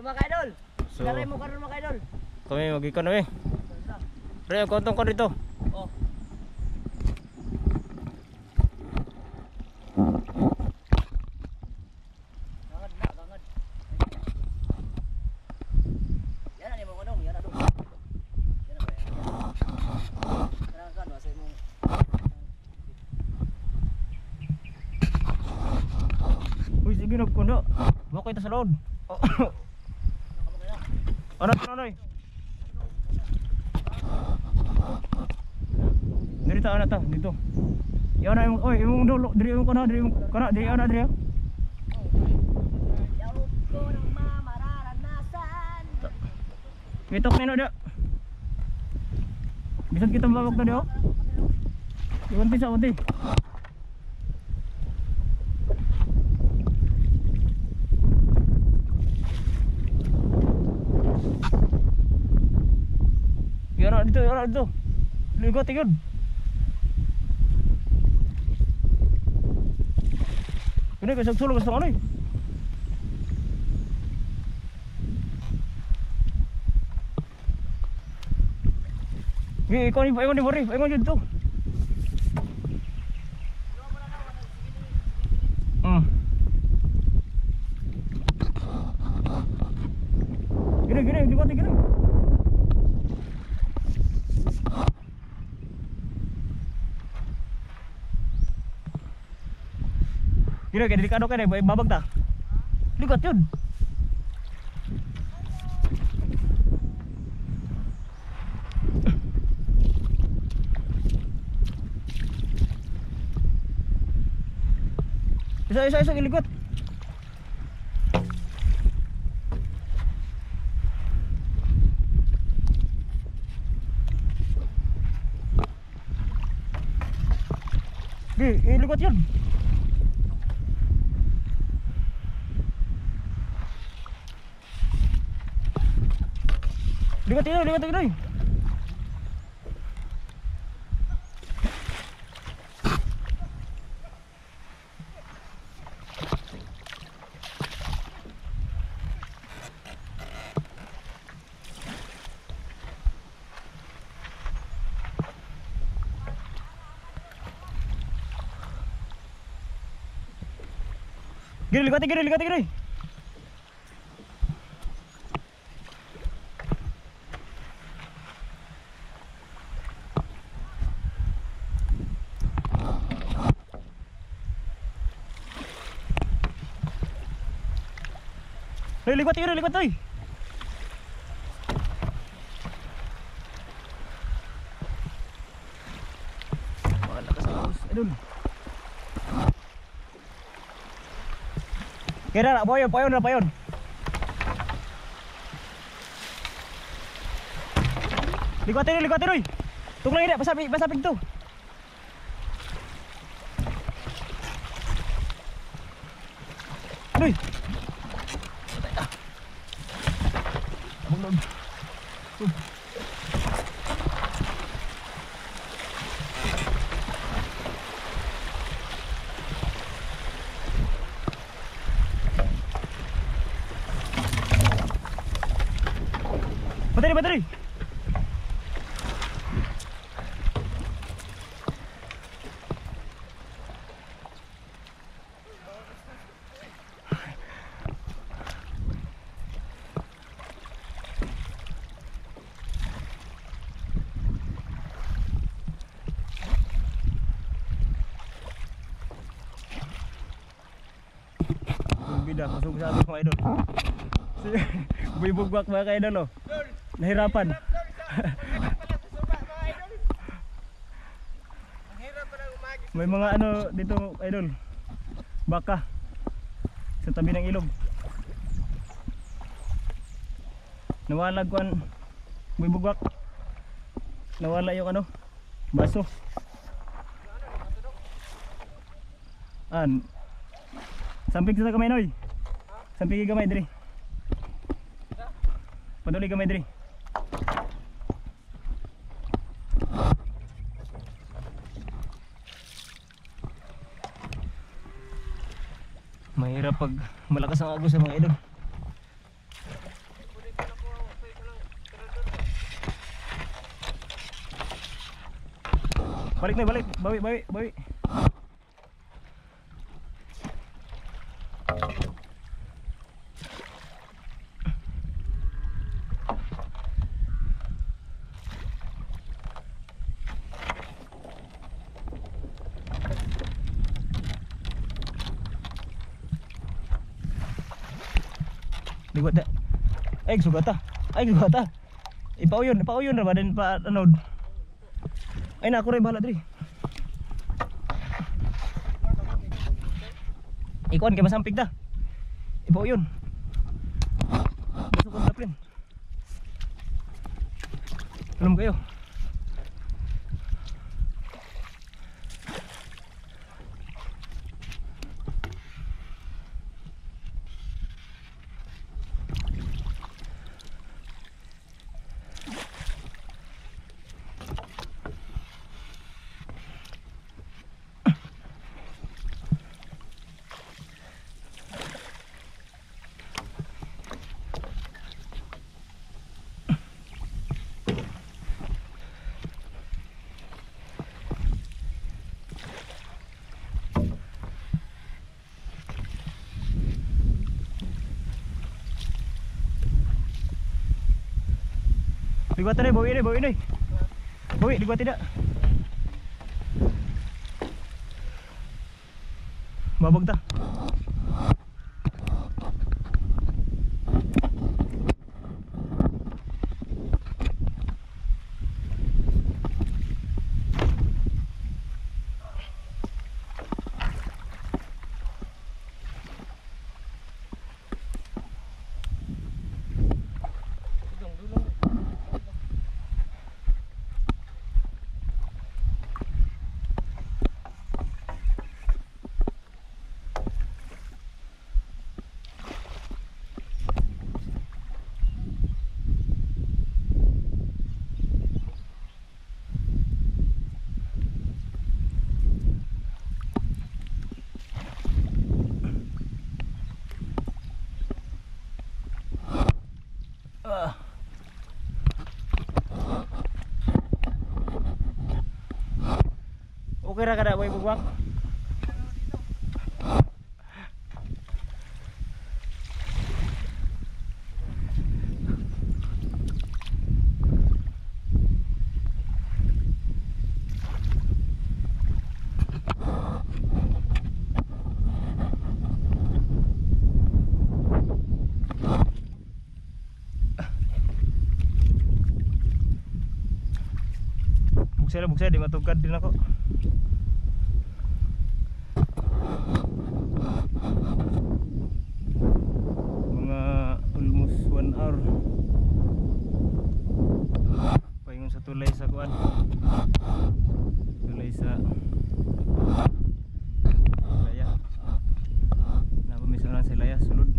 mga idol. So, Daray mo karon mga idol. kami mag-ikon kami. Pre, kontong ko dito. Oh. Bangad na, bangad. Yan ani mo kanong, yan adong. Yan ba yan? Karang kan wasay mo. Uy, sige nagkundo. Bako ito sa load. Oh. Ano to noy? Dito ana ta, dito. Yo na yung, oy, yung dulo, diri yung kana, diri ana diri. Yaw ko ng mamararanasan. Kitok nino dia. Bisa kita babak tadi oh. Iwanti sa unti. Yara dito. Ligot yun. Ini besok sulung ke sana nih. Ikon di bori, ikon dito. Gini, ligot gini. Gila kayak delikado kan ya, babag ta. Ligot yun. Isa ligot. Ligot yun. Lihat ini. Gini, lihat ini. Ligot ay. Malakas ang idol. Kira na, payon. Ligot oy. Tunglang ini, pasapig to. Aduh. Bateri. Bida, masuk sa amin mga idol. Bubugwak mga idol oh. Nahirapan. May mga ano dito idol. Baka sa tabi ng ilog. Nawala kuan bubugwak. Nawala yung ano baso. Samping sa kamay noy. Samping gamay diri. Paduli gamay diri. Mahirap pag malakas ang agos sa mga idol. Balik nih, balik. Bawi, bawi, bawi. Dibuat tak? Sugata. Sugata. Ipauyon ra badan pa anod. Ay na ako rin bahala diri. Ikuan kay masampig ta. Ipauyon. Masuk sa plane. Tulong kayo. Digwa tadi bawa ini. Bawa digwa tidak. Babag ta. Okay ra kada boy bugwak. Buksay di matugad din ako. Mga almost 1 hour paingon sa tulay sa kuan, tulay sa laya na pamisaran sa laya sulod.